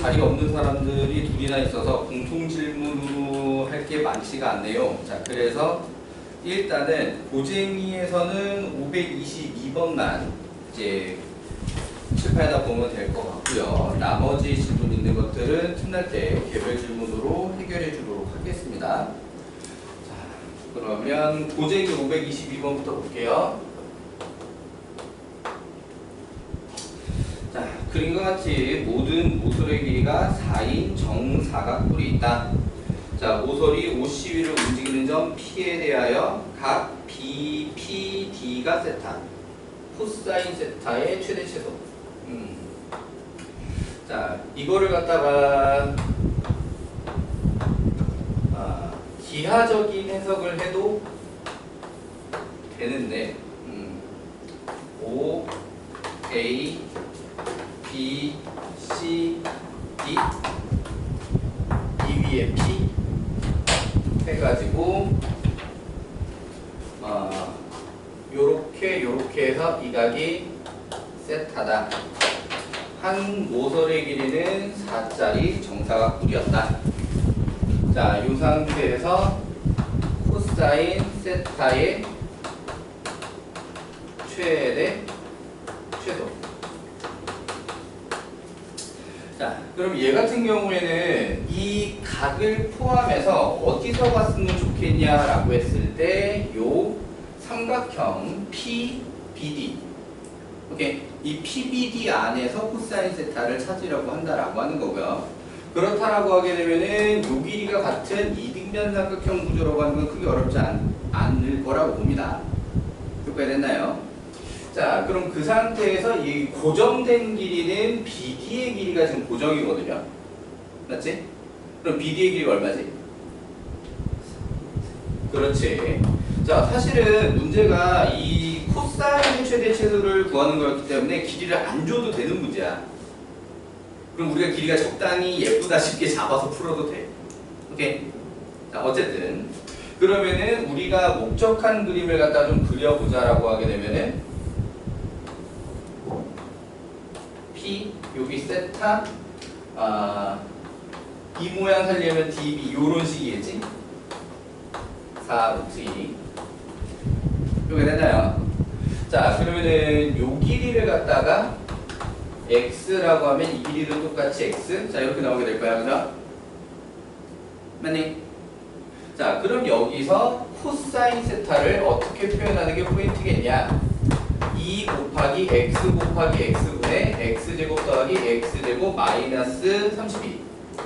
자리가 없는 사람들이 둘이나 있어서 공통 질문으로 할 게 많지가 않네요. 자, 그래서 일단은 고쟁이에서는 522번만 이제 칠판에다 보면 될 것 같고요. 나머지 질문 있는 것들은 틈날 때 개별 질문으로 해결해 주도록 하겠습니다. 자, 그러면 고쟁이 522번부터 볼게요. 자, 그림과 같이 모든 모서리의 길이가 4인 정사각뿔이 있다. 자, 모서리 OC위를 움직이는 점 P에 대하여 각 B, P, D가 세타. 코사인 세타의 최대 최소. 자, 이거를 갖다가 기하적인 해석을 해도 되는데 O, A, B, C, D 이 위에 P 해가지고 요렇게 해서 이 각이 세타다. 한 모서리의 길이는 4짜리 정사각뿔이었다. 자, 이 상태에서 코사인 세타의 최대 최소. 자, 그럼 얘 같은 경우에는 이 각을 포함해서 어디서 봤으면 좋겠냐라고 했을 때 요 삼각형 PBD, 오케이, 이 PBD 안에서 코사인 세타를 찾으려고 한다라고 하는 거고요. 그렇다라고 하게 되면은 요 길이가 같은 이등변 삼각형 구조라고 하는 건 크게 어렵지 않을 거라고 봅니다. 효과가 됐나요? 자, 그럼 그 상태에서 이 고정된 길이는 BD의 길이가 지금 고정이거든요. 맞지? 그럼 BD의 길이가 얼마지? 그렇지. 자, 사실은 문제가 이 코사인 최대 최소를 구하는 거였기 때문에 길이를 안 줘도 되는 문제야. 그럼 우리가 길이가 적당히 예쁘다 싶게 잡아서 풀어도 돼. 오케이? 자, 어쨌든 그러면은 우리가 목적한 그림을 갖다 좀 그려보자라고 하게 되면은 P, 여기 세타, 이 모양 살려면 DB 요런 식이겠지? 4루트 2 요게 되나요? 자, 그러면은 요 길이를 갖다가 x라고 하면 이 길이도 똑같이 x. 자, 이렇게 나오게 될 거야, 그죠? 맞니? 자, 그럼 여기서 코사인 세타를 어떻게 표현하는 게 포인트겠냐? 2 곱하기 x 곱하기 x분의 x제곱 더하기 x제곱 마이너스 32.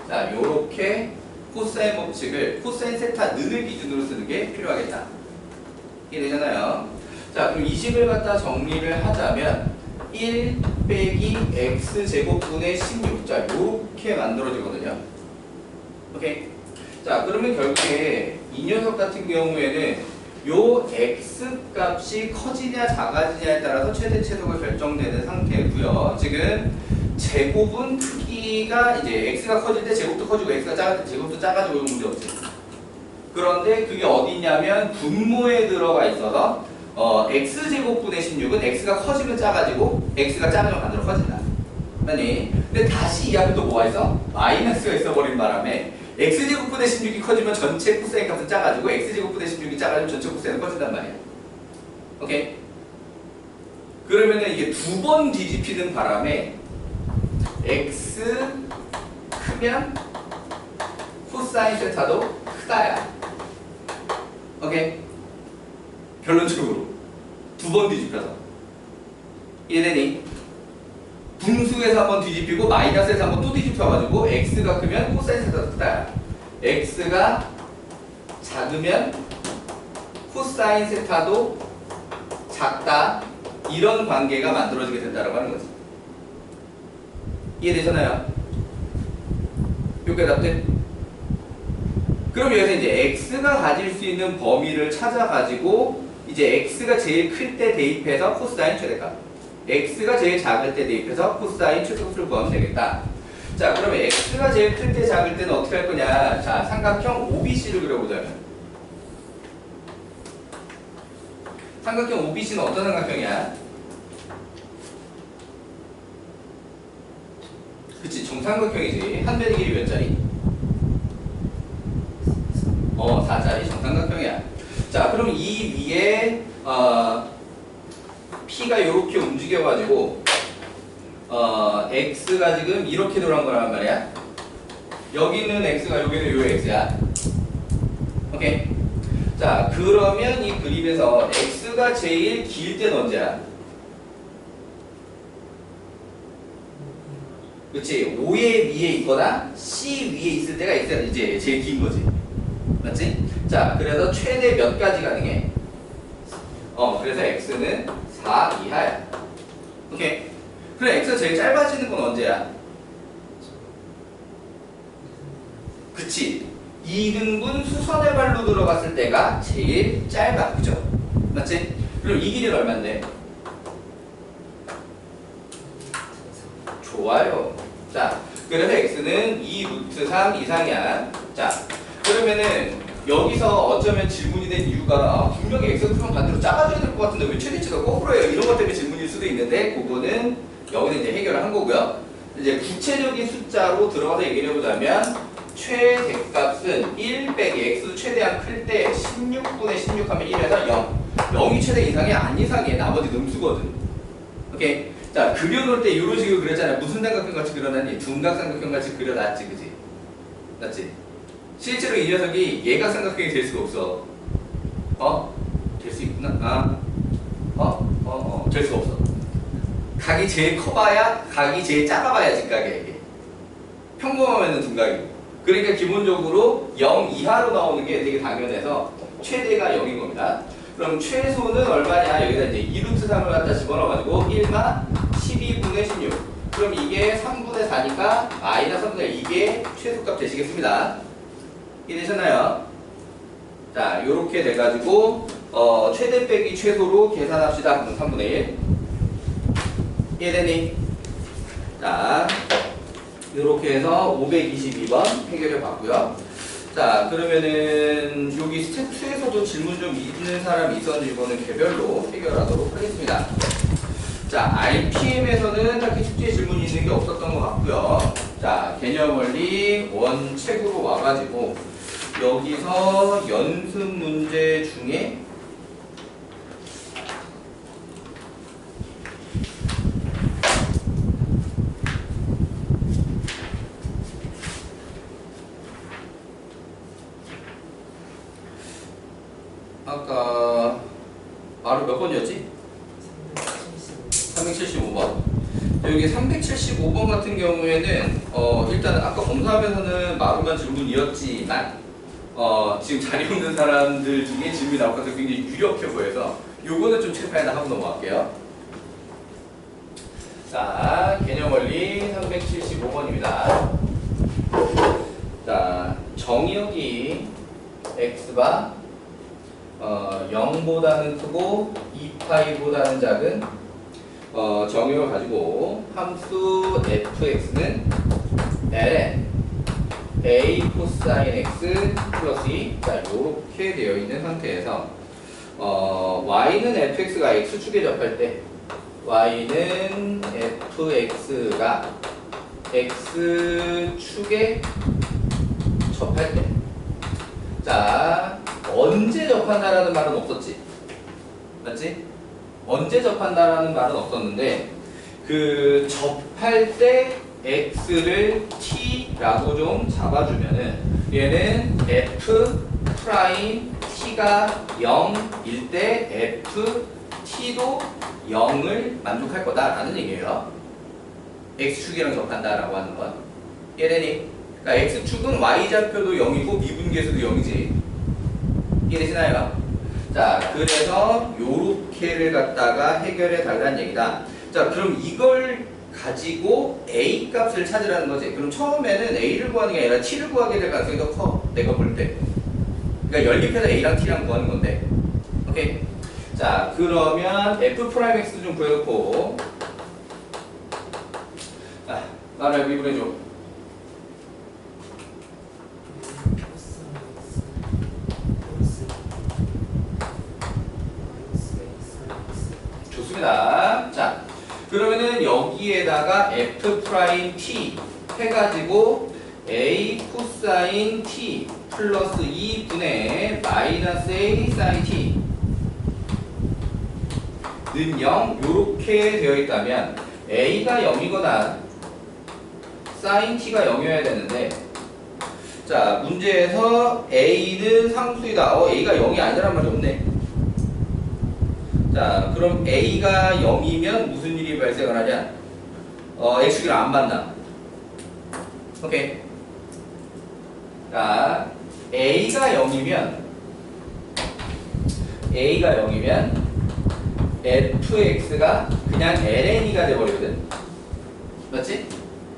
자, 요렇게 코사인 법칙을 코사인 세타 는을 기준으로 쓰는 게 필요하겠다. 이게 되잖아요. 자, 그럼 이 식을 갖다 정리를 하자면 1 빼기 x제곱분의 16. 자, 요렇게 만들어지거든요. 오케이? 자, 그러면 결국에 이 녀석 같은 경우에는 요 x 값이 커지냐 작아지냐에 따라서 최대 최소가 결정되는 상태고요. 지금 제곱은 크기가 이제 x가 커질 때 제곱도 커지고 x가 작을 때 제곱도 작아지고 이런 문제 없지. 그런데 그게 어디 있냐면 분모에 들어가 있어서 x제곱분의 16은 x가 커지면 작아지고 x가 작으면 반대로 커진다. 아니, 근데 다시 이 앞에 또 뭐가 있어? 마이너스가 있어버린 바람에 x제곱분의 16이 커지면 전체 코사인 값은 작아지고 x제곱분의 16이 작아지면 전체 코사인은 커진단 말이야. 오케이? 그러면은 이게 두 번 뒤집히는 바람에 x 크면 코사인 세타도 크다야. 오케이? 결론적으로 두 번 뒤집혀서 이해되니? 분수에서 한번 뒤집히고 마이너스에서 한번 또 뒤집혀가지고 x가 크면 코사인 세타도 크다. x가 작으면 코사인 세타도 작다. 이런 관계가 만들어지게 된다고 하는 거지. 이해되잖아요? 여기까지 답돼? 그럼 여기서 이제 x가 가질 수 있는 범위를 찾아가지고 이제 x가 제일 클 때 대입해서 코사인 최대값, x가 제일 작을 때 대입해서 코사인 최소값을 구하면 되겠다. 자, 그러면 x가 제일 클 때 작을 때는 어떻게 할 거냐? 자, 삼각형 OBC를 그려보자면 삼각형 OBC는 어떤 삼각형이야? 그치, 정삼각형이지. 한 변의 길이 몇 자리? 4자리 정삼각형이야. 자, 그럼 이 위에 P가 이렇게 움직여가지고 X가 지금 이렇게 돌아간 거란 말이야. 여기는 X가 여기는 요 X야. 오케이. 자, 그러면 이 그림에서 X가 제일 길 때는 언제야? 그치? O의 위에 있거나 C 위에 있을 때가 X가 이제 제일 긴 거지. 맞지? 자, 그래서 최대 몇 가지 가능해? 그래서 X는 4 이하야. 오케이. 그럼 X가 제일 짧아지는 건 언제야? 그치? 2등분 수선의 발로 들어갔을 때가 제일 짧아. 그죠? 맞지? 그럼 이 길이는 얼만데? 좋아요. 자, 그래서 X는 2 루트 3 이상이야. 자, 그러면은 여기서 어쩌면 질문이 된 이유가 분명히 X가 크면 반대로 작아져야 될 것 같은데 왜 최대치가 거꾸로 해요? 이런 것 때문에 질문일 수도 있는데 그거는 여기는 이제 해결을 한 거고요. 이제 구체적인 숫자로 들어가서 얘기를 해보자면 최대값은 1 빼기 X 최대한 클 때 16분의 16 하면 1에서 0. 0이 최대 이상이 안 이상해. 나머지 음수거든. 오케이. 자, 그려놓을 때 이런 식으로 그렸잖아요. 무슨 삼각형 같이 그려놨니? 둔각삼각형 같이 그려놨지, 그지? 맞지? 실제로 이 녀석이 예각삼각형이 될 수가 없어. 될 수 있구나. 될 수가 없어. 각이 제일 커봐야, 각이 제일 작아봐야 직각이야, 이게. 평범하면은 둔각이고. 그러니까 기본적으로 0 이하로 나오는 게 되게 당연해서 최대가 0인 겁니다. 그럼 최소는 얼마냐? 여기다 이제 2루트 3을 갖다 집어넣어가지고 1마 12분의 16. 그럼 이게 3분의 4니까 마이너스 3분의 1. 이게 최소값 되시겠습니다. 이해되셨나요? 자, 요렇게 돼가지고 최대 빼기 최소로 계산합시다. 그럼 3분의 1. 이해되니? 자, 요렇게 해서 522번 해결해 봤고요. 자, 그러면은 여기 스텝 2에서도 질문 좀 있는 사람이 있었는데 이거는 개별로 해결하도록 하겠습니다. 자, RPM에서는 딱히 숙제 질문이 있는 게 없었던 것 같고요. 자, 개념 원리 원책으로 와가지고 여기서 연습 문제 중에 아까 바로 몇 번이었지? 375번. 여기 375번 같은 경우에는 일단은 아까 검사하면서는 마루만 질문이었지만 지금 자리 없는 사람들 중에 질문이 나올 것 같아서 굉장히 유력해 보여서 요거는 좀 체크해야 하고 넘어갈게요. 자, 개념 원리 375번입니다. 자, 정의역이 x가 0보다는 크고 2파이보다는 작은 정의를 가지고 함수 fx는 ln a 코사인 x 플러스 2. 자, 요렇게 되어 있는 상태에서 y는 fx가 x축에 접할 때 y는 fx가 x축에 접할 때 자, 언제 접한다라는 말은 없었지? 맞지? 언제 접한다라는 말은 없었는데 그 접할 때 x를 t라고 좀 잡아주면은 얘는 f 프라임 t가 0일 때 f t도 0을 만족할 거다라는 얘기예요. x축이랑 접한다라고 하는 건 이해되니? 그러니까 x축은 y좌표도 0이고 미분계수도 0이지. 이해되시나요? 자, 그래서 요렇게를 갖다가 해결해 달라는 얘기다. 자, 그럼 이걸 가지고 a 값을 찾으라는 거지. 그럼 처음에는 a를 구하는 게 아니라 t를 구하게 될 가능성이 더 커. 내가 볼 때. 그러니까 연립해서 a랑 t랑 구하는 건데. 오케이. 자, 그러면 f'(x) 좀 구해놓고 자, 나를 미분해줘. 좋습니다. 자, 그러면은 여기에다가 f'(t) 해가지고 a 코사인 t 플러스 2분의 마이너스 a 사인 t 는 0 요렇게 되어 있다면 a가 0이거나 사인 t가 0이어야 되는데, 자 문제에서 a는 상수이다. a가 0이 아니라는 말이 없네. 자 그럼 a가 0이면 무슨 일이 발생을 하냐? x축이랑 안 만나. 오케이. 자 a가 0이면 fx가 그냥 ln이가 돼버리거든. 맞지?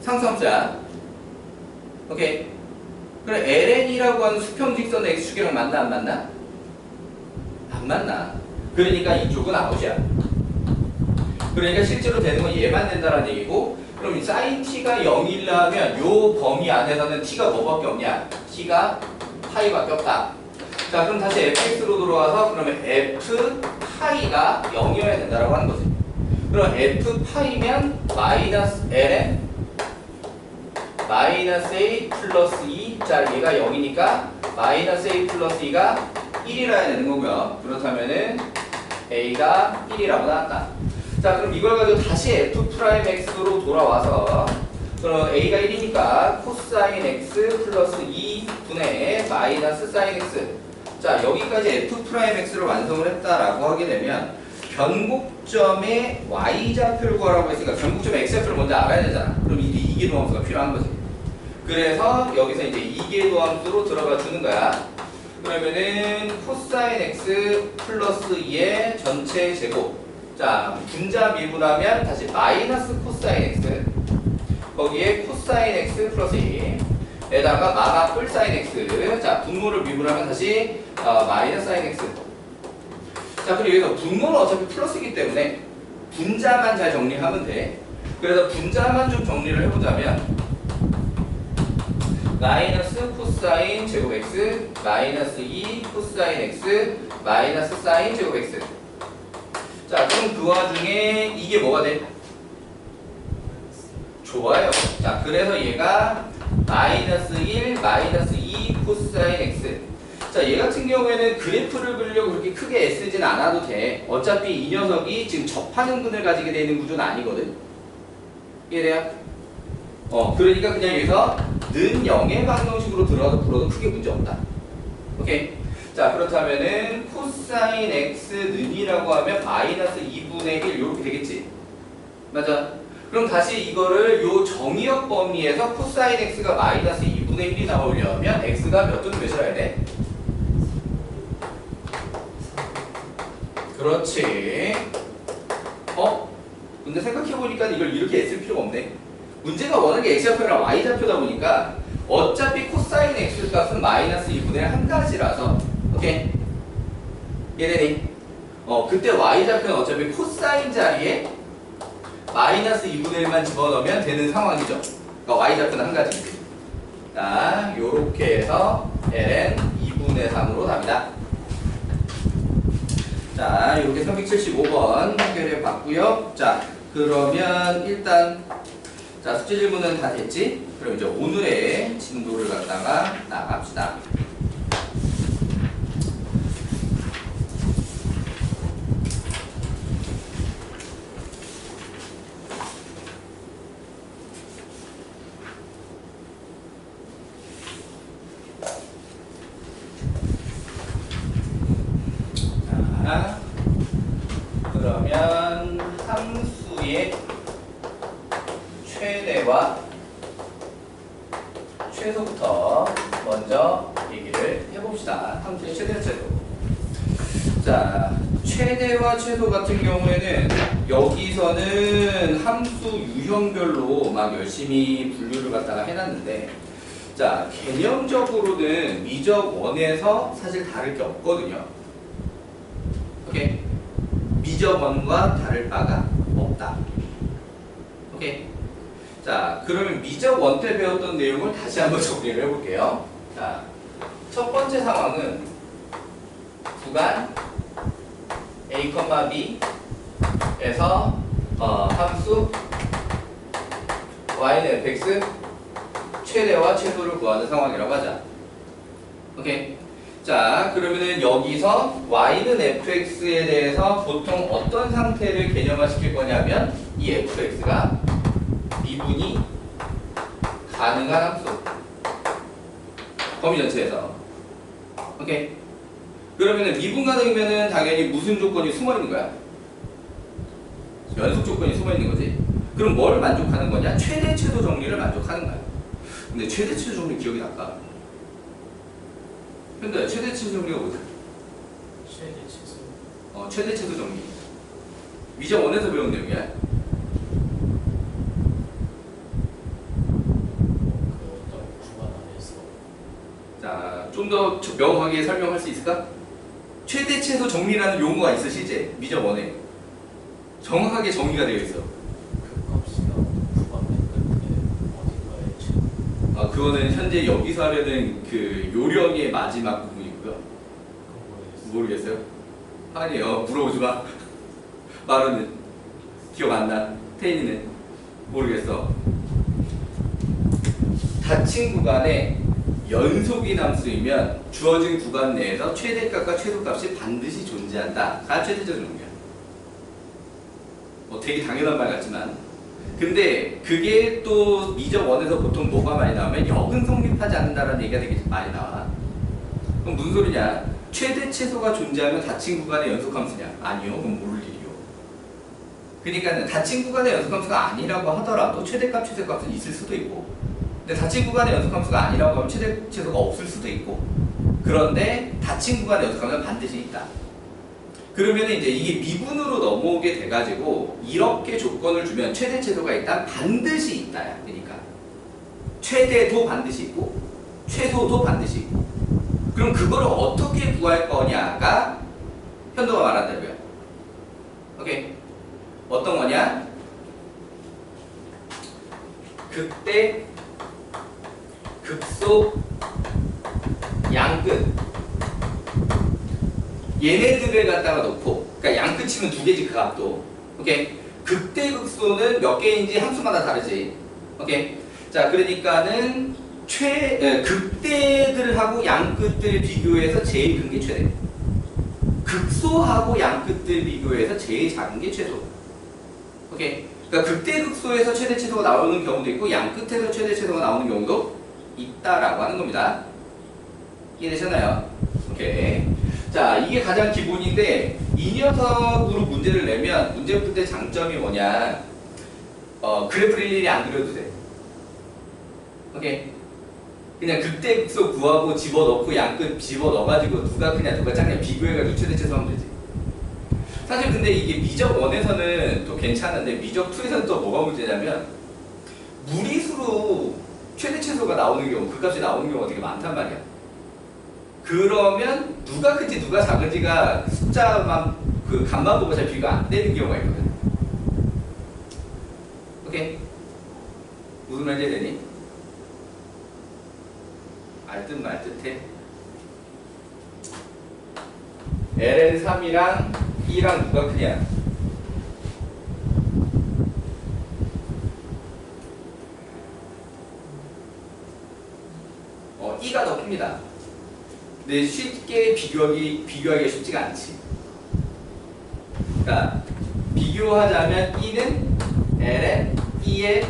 상수함수야. 오케이. 그럼 ln이라고 하는 수평직선 x축이랑 만나 안 만나? 안 만나. 그러니까 이쪽은 아웃이야. 그러니까 실제로 되는 건 얘만 된다는 얘기고, 그럼 이 sin t가 0이려면 요 범위 안에서는 t가 뭐밖에 없냐? t가 파이밖에 없다. 자 그럼 다시 fx로 들어와서 그러면 f 파이가 0이어야 된다라고 하는 거지. 그럼 f 파이면 마이너스 ln 마이너스 a 플러스 2. 자 얘가 0이니까 마이너스 a 플러스 2가 1이라야 되는 거고요. 그렇다면은 a가 1이라고 나왔다. 자 그럼 이걸 가지고 다시 f 프라임 x로 돌아와서, 그럼 a가 1이니까 코사인 x 플러스 2분의 마이너스 사인 x. 자 여기까지 f 프라임 x를 완성을 했다라고 하게 되면 변곡점의 y좌표를 구하라고 했으니까 변곡점 x좌표를 먼저 알아야 되잖아. 그럼 이계도함수가 필요한 거지. 그래서 여기서 이제 이계도함수로 들어가 주는 거야. 그러면은 코사인 x 플러스 2의 전체 제곱. 자 분자 미분하면 다시 마이너스 코사인 x, 거기에 코사인 x 플러스 2 에다가 마마 뿔 사인 x. 자 분모를 미분하면 다시 마이너스 사인 x. 자 그리고 여기서 분모는 어차피 플러스이기 때문에 분자만 잘 정리하면 돼. 그래서 분자만 좀 정리를 해보자면 마이너스 코사인 제곱 x 마이너스 2 코사인 x 마이너스 사인 제곱 x. 자 그럼 그 와중에 이게 뭐가 돼? 좋아요. 자 그래서 얘가 마이너스 1 마이너스 2 코사인 x. 자 얘 같은 경우에는 그래프를 그리려고 그렇게 크게 애쓰진 않아도 돼. 어차피 이 녀석이 지금 접하는 근을 가지게 되는 구조는 아니거든. 이해돼요? 그러니까 그냥 여기서 는 0의 방정식으로 들어가서 풀어도 크게 문제 없다. 오케이. 자 그렇다면은 코사인 x 는이라고 하면 마이너스 2분의 1 이렇게 되겠지. 맞아. 그럼 다시 이거를 요 정의역 범위에서 코사인 x가 마이너스 2분의 1이 나오려면 x가 몇 또는 몇이라 해야 돼? 그렇지. 근데 생각해보니까 이걸 이렇게 애쓸 필요가 없네. 문제가 워낙에 x좌표랑 y좌표다 보니까 어차피 코사인 x 값은 마이너스 2분의 1 한 가지라서. 오케이? 이해되니? 그때 y좌표는 어차피 코사인 자리에 마이너스 2분의 1만 집어넣으면 되는 상황이죠. 그러니까 y좌표는 한 가지. 자, 요렇게 해서 ln 2분의 3으로 답니다. 자, 이렇게 375번 해결해 봤고요. 자, 그러면 일단 자 숙제 질문은 다 됐지? 그럼 이제 오늘의 진도를 갖다가 나갑시다. 자, 그러면 함수의 최대와 최소부터 먼저 얘기를 해봅시다. 함수의 최대, 최소. 자, 최대와 최소 같은 경우에는 여기서는 함수 유형별로 막 열심히 분류를 갖다가 해놨는데, 자, 개념적으로는 미적 원에서 사실 다를 게 없거든요. 오케이? 미적 원과 다를 바가 없다. 오케이? 자, 그러면 미적 원 때 배웠던 내용을 다시 한번 정리를 해볼게요. 자, 첫 번째 상황은 구간 A, B에서 함수 y는 fx, 최대와 최소를 구하는 상황이라고 하자. 오케이. 자, 그러면은 여기서 y는 fx에 대해서 보통 어떤 상태를 개념화시킬 거냐면 이 fx가 미분이 가능한 함수. 범위 전체에서. 오케이. 그러면은 미분 가능이면은 당연히 무슨 조건이 숨어 있는 거야? 연속 조건이 숨어 있는 거지. 그럼 뭘 만족하는 거냐? 최대 최소 정리를 만족하는 거야. 근데 최대 최소 정리 기억이 날까? 근데 최대 최소 정리가 뭐지? 최대 최소. 최대 최소 정리. 미적 원에서 배운 내용이야. 그 어떤 구간 안에서. 자, 좀 더 명확하게 설명할 수 있을까? 최대 최소 정리라는 용어가 있어 실제 미적 원에. 정확하게 정의가 되어 있어. 그 값이나 구간 맨 끝에 어딘가에 최. 그거는 현재 여기서 하려는 그 요령의 마지막 부분이고요. 그건 모르겠어. 모르겠어요? 아니에요. 물어보지 마. 마루는 기억 안 나. 태인이는 모르겠어. 닫힌 구간에 연속인 함수이면 주어진 구간 내에서 최대값과 최소값이 반드시 존재한다. 가 최대적 정리야. 되게 당연한 말 같지만 근데 그게 또 미적 원에서 보통 뭐가 많이 나오면 역은 성립하지 않는다라는 얘기가 되게 많이 나와. 그럼 무슨 소리냐? 최대 최소가 존재하면 닫힌 구간의 연속함수냐? 아니요. 그럼 모를 일이요. 그러니까 닫힌 구간의 연속함수가 아니라고 하더라도 최대값, 최소값은 있을 수도 있고 근데 닫힌 구간의 연속함수가 아니라고 하면 최대 최소가 없을 수도 있고 그런데 닫힌 구간의 연속함수는 반드시 있다. 그러면 이제 이게 미분으로 넘어오게 돼가지고 이렇게 조건을 주면 최대 최소가 일단 반드시 있다야. 그러니까 최대도 반드시 있고 최소도 반드시 있고 그럼 그거를 어떻게 구할 거냐가 현도가 말한다고요. 오케이. 어떤 거냐? 극대 극소 양끝 얘네들을 갖다가 놓고 그러니까 양끝이면 두 개지 그 값도. 오케이. 극대극소는 몇 개인지 함수마다 다르지. 오케이. 자, 그러니까는 극대들하고 양끝들 비교해서 제일 큰 게 최대. 극소하고 양끝들 비교해서 제일 작은 게 최소. 오케이. 그러니까 극대극소에서 최대 최소가 나오는 경우도 있고 양끝에서 최대 최소가 나오는 경우도 있다라고 하는 겁니다. 이해되셨나요? 오케이. 자, 이게 가장 기본인데 이 녀석으로 문제를 내면 문제 풀 때 장점이 뭐냐? 그래프를 일일이 안 그려도 돼. 오케이. 그냥 극대극소 구하고 집어넣고 양끝 집어넣어가지고 누가 크냐 누가 작냐 비교해가지고 최대 최소 하면 되지. 사실 근데 이게 미적 1에서는 또 괜찮은데 미적 2에서는 또 뭐가 문제냐면 무리수로 최대 최소가 나오는 경우 그 값이 나오는 경우가 되게 많단 말이야. 그러면 누가 큰지 누가 작은지가 숫자만 그 값만 보고 잘 비교가 안 되는 경우가 있거든. 오케이? 무슨 말인지 되니? 알듯 말듯해. ln3이랑 2랑 누가 크냐? E가 더 큽니다. 근데 쉽게 비교하기가 쉽지가 않지. 그러니까 비교하자면 E는 ln 2의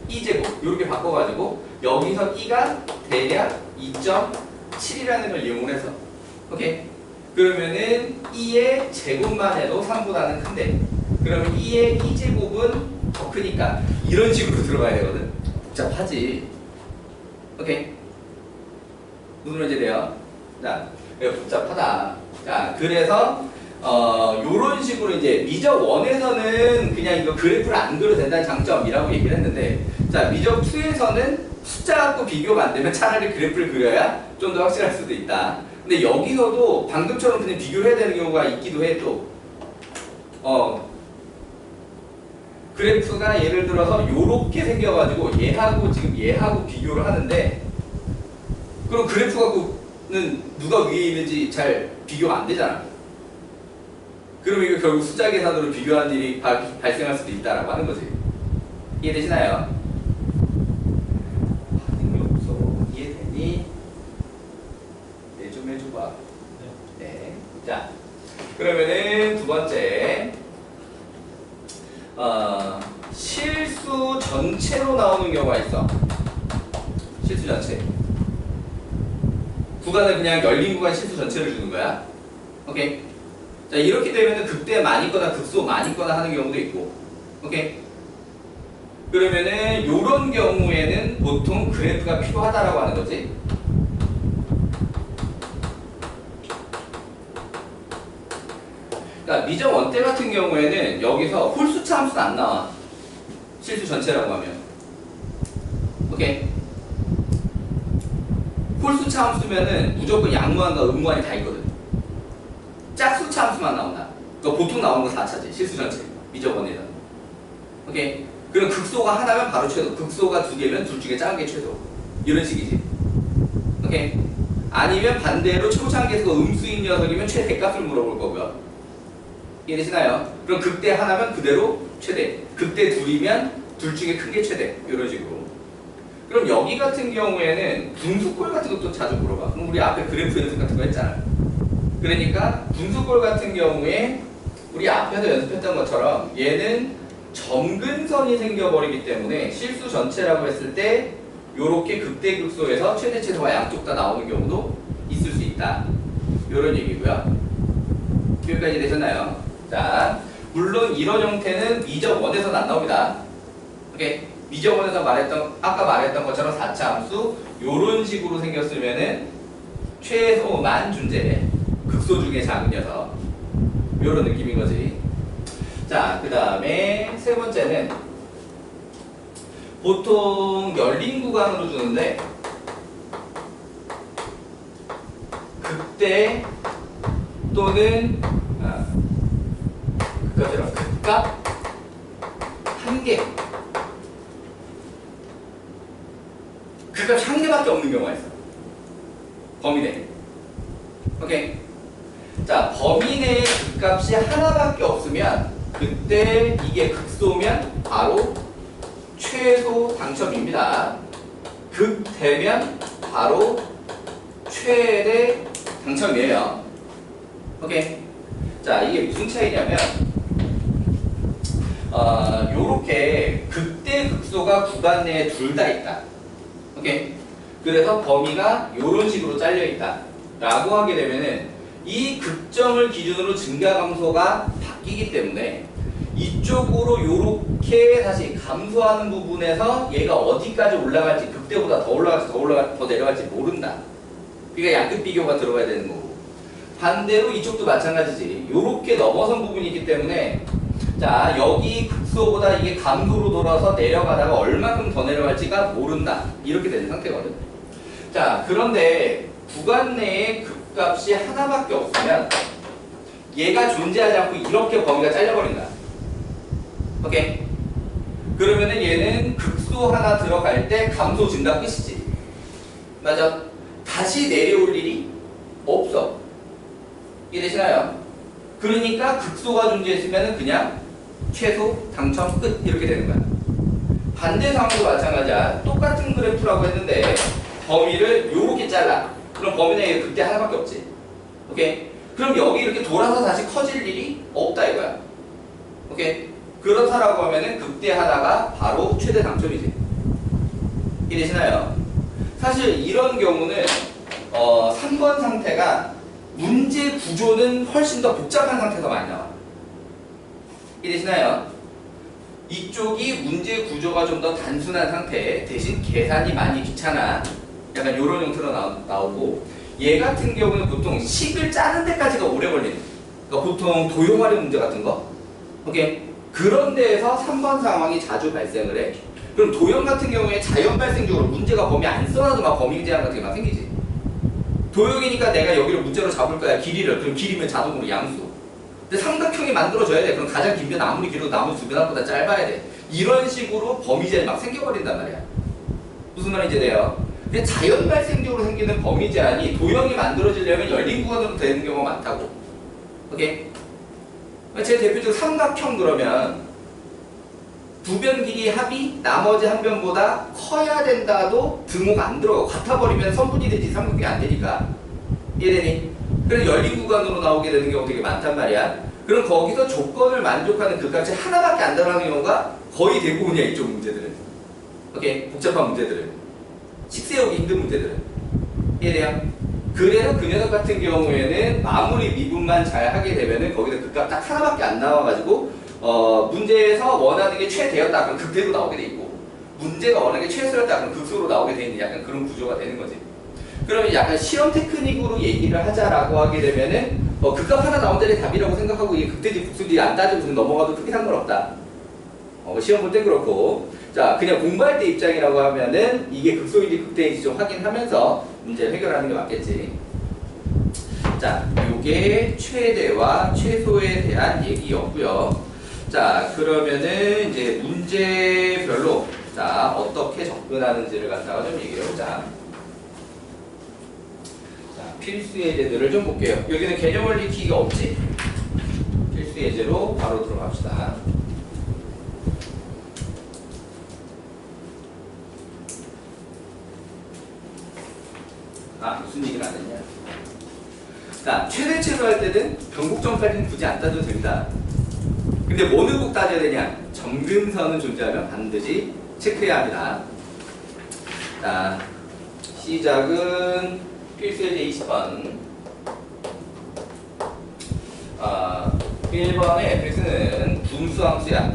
2제곱 이렇게 바꿔가지고 여기서 E가 대략 2.7이라는 걸 이용을 해서 오케이? 그러면은 2의 제곱만 해도 3보다는 큰데 그러면 2의 2제곱은 더 크니까 이런 식으로 들어가야 되거든. 복잡하지. 오케이? 무슨 말인지 돼요? 자, 복잡하다. 자, 그래서 요런 식으로 이제 미적 1에서는 그냥 이거 그래프를 안 그려도 된다는 장점이라고 얘기를 했는데 자, 미적 2에서는 숫자 갖고 비교가 안 되면 차라리 그래프를 그려야 좀 더 확실할 수도 있다. 근데 여기서도 방금처럼 그냥 비교를 해야 되는 경우가 있기도 해 또. 그래프가 예를 들어서 요렇게 생겨가지고 얘하고 지금 얘하고 비교를 하는데 그럼 그래프 갖고는 누가 위에 있는지 잘 비교가 안 되잖아. 그러면 이거 결국 숫자 계산으로 비교하는 일이 발생할 수도 있다라고 하는 거지. 이해되시나요? 자, 그러면은 두 번째, 실수 전체로 나오는 경우가 있어. 실수 전체. 구간을 그냥 열린 구간 실수 전체를 주는 거야. 오케이? 자, 이렇게 되면은 극대 많이 있거나 극소 많이 있거나 하는 경우도 있고. 오케이? 그러면은 요런 경우에는 보통 그래프가 필요하다라고 하는 거지. 그러니까 미적 원대 같은 경우에는 여기서 홀수차 함수는 안 나와. 실수 전체라고 하면. 오케이? 홀수차 함수면은 무조건 양무한과 음무한이 다 있거든. 짝수차 함수만 나온다. 그러니까 보통 나오는 거 4차지. 실수 전체. 미적 원에는. 오케이? 그럼 극소가 하나면 바로 최소. 극소가 두 개면 둘 중에 작은 게 최소. 이런 식이지. 오케이? 아니면 반대로 초창기에서 음수인 녀석이면 최대값을 물어볼 거고요. 이해되시나요? 그럼 극대 하나면 그대로 최대. 극대 둘이면 둘 중에 큰 게 최대. 이런 식으로. 그럼 여기 같은 경우에는 분수꼴 같은 것도 자주 물어봐. 그럼 우리 앞에 그래프 연습 같은 거 했잖아요. 그러니까 분수꼴 같은 경우에 우리 앞에서 연습했던 것처럼 얘는 점근선이 생겨버리기 때문에 실수 전체라고 했을 때 요렇게 극대 극소에서 최대 최소가 양쪽 다 나오는 경우도 있을 수 있다. 요런 얘기고요. 여기까지 되셨나요? 자, 물론 이런 형태는 미적 원에서는 안 나옵니다. 오케이? 미적 원에서 아까 말했던 것처럼 4차 함수 요런 식으로 생겼으면은 최소만 존재. 극소 중에 작은 녀석. 요런 느낌인 거지. 자, 그 다음에 세 번째는 보통 열린 구간으로 주는데 극대 또는 극값 한 개. 극값 한 개밖에 없는 경우가 있어. 범위 내에. 오케이. 자, 범위 내에 극값이 하나밖에 없으면 그때 이게 극소면 바로 최소 당첨입니다. 극대면 바로 최대 당첨이에요. 오케이. 자, 이게 무슨 차이냐면 요렇게 극대 극소가 구간 내에 둘 다 있다. 오케이. 그래서 범위가 요런 식으로 잘려 있다 라고 하게 되면은 이 극점을 기준으로 증가 감소가 바뀌기 때문에 이쪽으로 요렇게 다시 감소하는 부분에서 얘가 어디까지 올라갈지, 극대보다 더 올라갈지 더 내려갈지 모른다. 그러니까 양끝 비교가 들어가야 되는 거고, 반대로 이쪽도 마찬가지지. 요렇게 넘어선 부분이 있기 때문에 자, 여기 극소보다 이게 감소로 돌아서 내려가다가 얼마큼 더 내려갈지가 모른다. 이렇게 되는 상태거든. 자, 그런데 구간 내에 극값이 하나밖에 없으면 얘가 존재하지 않고 이렇게 범위가 잘려버린다. 오케이? 그러면은 얘는 극소 하나 들어갈 때 감소 증가 끝이지. 맞아? 다시 내려올 일이 없어. 이해되시나요? 그러니까 극소가 존재했으면 그냥 최소 당첨 끝 이렇게 되는 거야. 반대 상황도 마찬가지야. 똑같은 그래프라고 했는데 범위를 요렇게 잘라. 그럼 범위 내에 극대 하나밖에 없지. 오케이? 그럼 여기 이렇게 돌아서 다시 커질 일이 없다 이거야. 오케이? 그렇다라고 하면은 극대 하나가 바로 최대 당첨이지. 이해되시나요? 사실 이런 경우는 3번 상태가 문제 구조는 훨씬 더 복잡한 상태가 많이 나와. 이해되시나요? 이쪽이 문제 구조가 좀 더 단순한 상태 대신 계산이 많이 귀찮아. 약간 이런 형태로 나오고, 얘 같은 경우는 보통 식을 짜는 데까지가 오래 걸리는. 그러니까 보통 도형화력 문제 같은 거. 오케이? 그런 데에서 3번 상황이 자주 발생을 해. 그럼 도형 같은 경우에 자연 발생적으로 문제가 범위 안 써놔도 막 범위 제한 같은 게 막 생기지. 도형이니까 내가 여기를 문제로 잡을 거야. 길이를. 그럼 길이면 자동으로 양수. 근데 삼각형이 만들어져야 돼. 그럼 가장 긴 변 아무리 길어도 나머지 두 변보다 짧아야 돼. 이런 식으로 범위 제한이 막 생겨버린단 말이야. 무슨 말인지 돼요? 근데 자연 발생적으로 생기는 범위 제한이 도형이 만들어지려면 열린 구간으로 되는 경우가 많다고. 오케이? 제 대표적으로 삼각형 그러면 두 변 길이 합이 나머지 한 변보다 커야 된다도 등호가 안 들어가. 같아 버리면 선분이 되지 삼각형이 안 되니까. 이해되니? 그래서 열린 구간으로 나오게 되는 경우가 되게 많단 말이야. 그럼 거기서 조건을 만족하는 그 값이 하나밖에 안 나가는 경우가 거의 대부분이야, 이쪽 문제들은. 오케이? 복잡한 문제들은. 식 세우기 힘든 문제들은. 이해돼요? 그래서 그 녀석 같은 경우에는 마무리 미분만 잘 하게 되면은 거기서 그 값 딱 하나밖에 안 나와가지고 문제에서 원하는 게 최대였다 그럼 극대로 나오게 돼 있고, 문제가 원하는 게 최소였다 그럼 극소로 나오게 돼 있는 약간 그런 구조가 되는 거지. 그러면 약간 시험 테크닉으로 얘기를 하자라고 하게 되면은 극값 하나 나온 자리 답이라고 생각하고 이게 극대지 극소지 안 따지고 넘어가도 크게 상관없다. 시험 볼 땐 그렇고. 자, 그냥 공부할 때 입장이라고 하면은 이게 극소인지 극대인지 좀 확인하면서 문제를 해결하는 게 맞겠지. 자, 요게 최대와 최소에 대한 얘기였고요. 자, 그러면은 이제 문제별로 자 어떻게 접근하는지를 갖다가 좀 얘기해보자. 자, 필수 예제들을 좀 볼게요. 여기는 개념 원리 키가 없지? 필수 예제로 바로 들어갑시다. 무슨 얘기를 안 했냐? 자, 최대치로 할 때는 변곡점까지는 굳이 안 따져도 됩니다. 근데 뭐는 꼭 따져야 되냐? 점근선은 존재하면 반드시 체크해야 합니다. 자, 시작은 필수예제 20번. 1번의 fx는 분수함수야.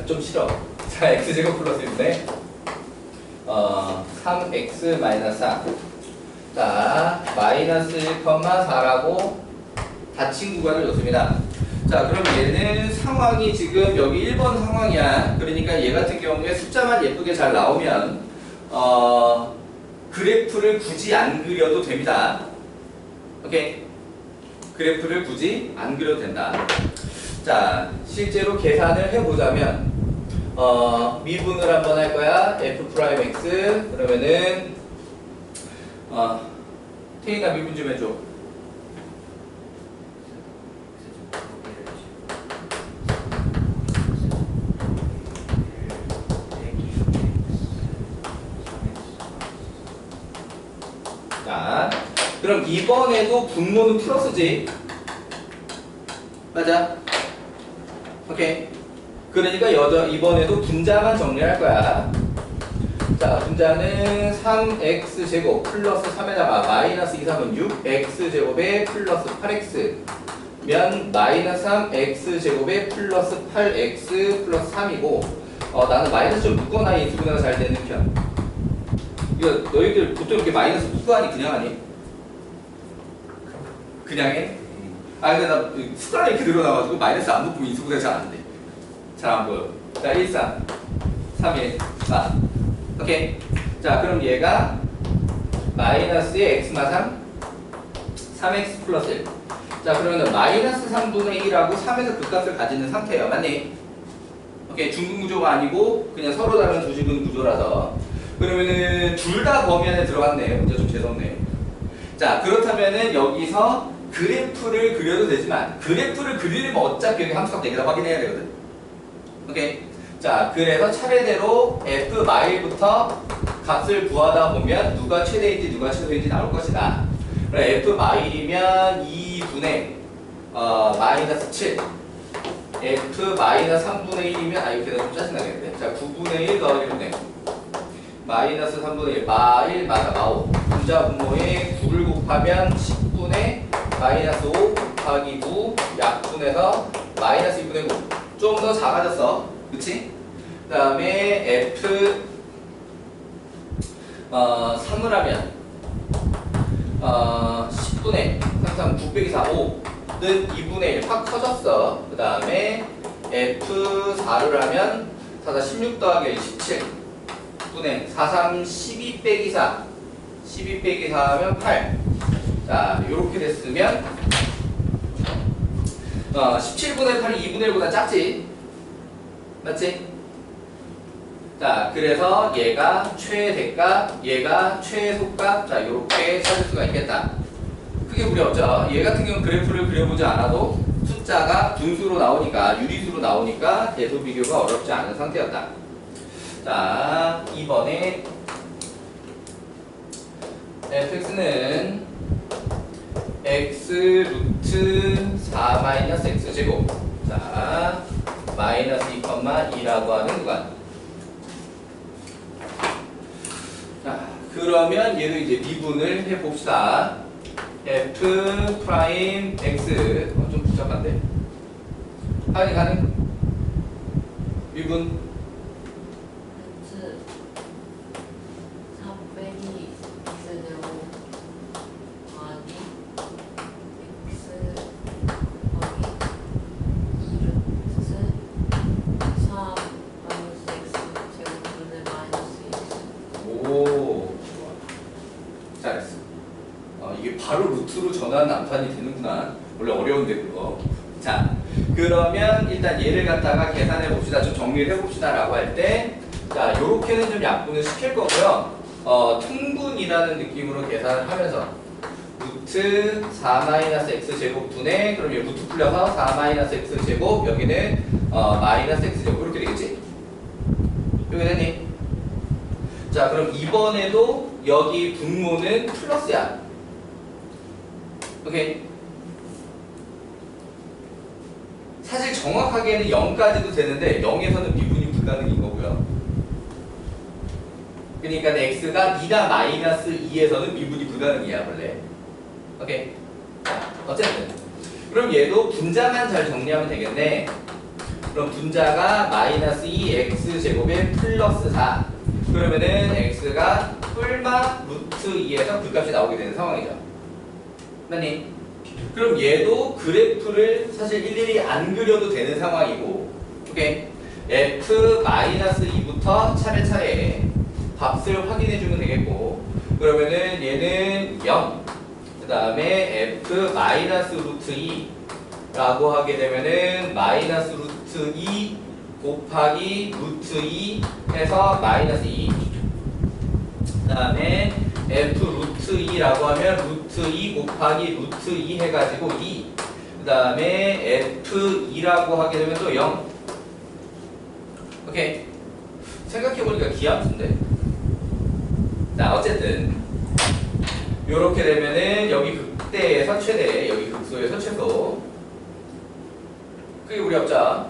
좀 싫어. 자, x제곱 플러스 1분의 3x 마이너스 4. 자, 마이너스 1,4라고 닫힌 구간을 줬습니다. 자, 그럼 얘는 상황이 지금 여기 1번 상황이야. 그러니까 얘 같은 경우에 숫자만 예쁘게 잘 나오면 그래프를 굳이 안 그려도 됩니다. 오케이? 그래프를 굳이 안 그려도 된다. 자, 실제로 계산을 해보자면 미분을 한번 할 거야. f'(x) 그러면은 태인아 미분 좀 해줘. 자, 그럼 이번에도 분모는 플러스지. 맞아? 오케이. 그러니까 이번에도 분자만 정리할 거야. 자, 분자는 3x제곱 플러스 3에다가 마이너스 2, 3은 6x제곱에 플러스 8x 면 마이너스 3x제곱에 플러스 8x 플러스 3이고 나는 마이너스 좀 묶거나 이 두분화가 잘 되는 편. 이거 너희들 보통 이렇게 마이너스 묶고 하니 그냥 하니? 그냥 해? 근데 나 숫자가 이렇게 늘어나가지고 마이너스 안 묶으면 인수분해가 잘 안 돼. 잘 안 보여. 자, 1, 3, 3, 1, 4. 오케이. 자, 그럼 얘가 마이너스의 x마 3, 3x 플러스 1. 자, 그러면 마이너스 3분의 1하고 3에서 그 값을 가지는 상태예요. 맞니? 오케이. 중근 구조가 아니고 그냥 서로 다른 두 지분 구조라서. 그러면은 둘 다 범위 안에 들어갔네. 문제 좀 재수없네. 자, 그렇다면은 여기서 그래프를 그려도 되지만 그래프를 그리려면 어차피 여기 함수값 4개 다 확인해야 되거든. 오케이. 자, 그래서 차례대로 f 마일부터 값을 구하다 보면 누가 최대인지 누가 최소인지 나올 것이다. 그럼 f 마일이면 2분의 마이너스 7 f 마이너스 3분의 1이면 이렇게 되면 좀 짜증나겠는데. 자, 9분의 1 더하기 1분의 마이너스 3분의 1 마1 맞아 마5 분자 분모에 9를 곱하면 10분의 마이너스 5 곱하기 9 약분해서 마이너스 2분의 9 좀 더 작아졌어. 그치? 그 다음에 f 3을 하면 10분의 3, 9 빼기 4, 5는 2분의 1 확 커졌어. 그 다음에 f4를 하면 4, 4, 16 더하기 1, 17 분의 4, 3, 12 빼기 4 12 빼기 4 하면 8. 자, 요렇게 됐으면 17분의 8이 2분의 1보다 작지? 맞지? 자, 그래서 얘가 최대값, 얘가 최소값, 자, 요렇게 찾을 수가 있겠다. 크게 무리 없죠? 얘 같은 경우는 그래프를 그려보지 않아도 숫자가 분수로 나오니까, 유리수로 나오니까 대소 비교가 어렵지 않은 상태였다. 자, 이번에 fx는 x 루트 4 마이너스 x 제곱. 자, 마이너스 2,2라고 하는 구간. 자, 그러면 얘도 이제 미분을 해봅시다. f 프라임 x. 좀 복잡한데. 하니 가능? 미분. x 3 빼기 x제곱 아니 x 더하기 2루트 3 마이너스 x 제곱분의 마이너스 x. 오, 좋아. 잘했어. 이게 바로 루트로 전환 남판이 되는구나. 원래 어려운데 그거. 자, 그러면 일단 얘를 갖다가 계산해 봅시다. 좀 정리를 해봅시다 라고 할 때, 자, 요렇게는 좀 약분을 시킬 거고요. 통분이라는 느낌으로 계산을 하면서 루트 4 마이너스 x 제곱 분의, 그럼 여기 루트 풀려서 4 마이너스 x 제곱, 여기는 마이너스 x 제곱 이렇게 되겠지? 여기 됐니? 자, 그럼 이번에도 여기 분모는 플러스야. 오케이. 사실 정확하게는 0까지도 되는데 0에서는 미분이 불가능인 거고요. 그러니까 x가 2나 마이너스 2에서는 미분이 불가능이야 원래. 오케이. 자, 어쨌든 그럼 얘도 분자만 잘 정리하면 되겠네. 그럼 분자가 마이너스 2x 제곱에 플러스 4. 그러면은 x가 뿔마 루트 2에서 그 값이 나오게 되는 상황이죠. 맞니? 그럼 얘도 그래프를 사실 일일이 안 그려도 되는 상황이고, 오케이? f-2부터 차례차례 값을 확인해주면 되겠고, 그러면은 얘는 0, 그 다음에 f-루트 2라고 하게 되면은 마이너스 루트 2 곱하기 루트 2 해서 마이너스 2. 그 다음에 f 루트 2라고 하면 루트 2 곱하기 루트 2 해가지고 2. 그 다음에 f2라고 하게 되면 또 0. 오케이. 생각해보니까 기하수인데. 자, 어쨌든 요렇게 되면은 여기 극대에서 최대, 여기 극소에서 최소. 그게 우리 없자.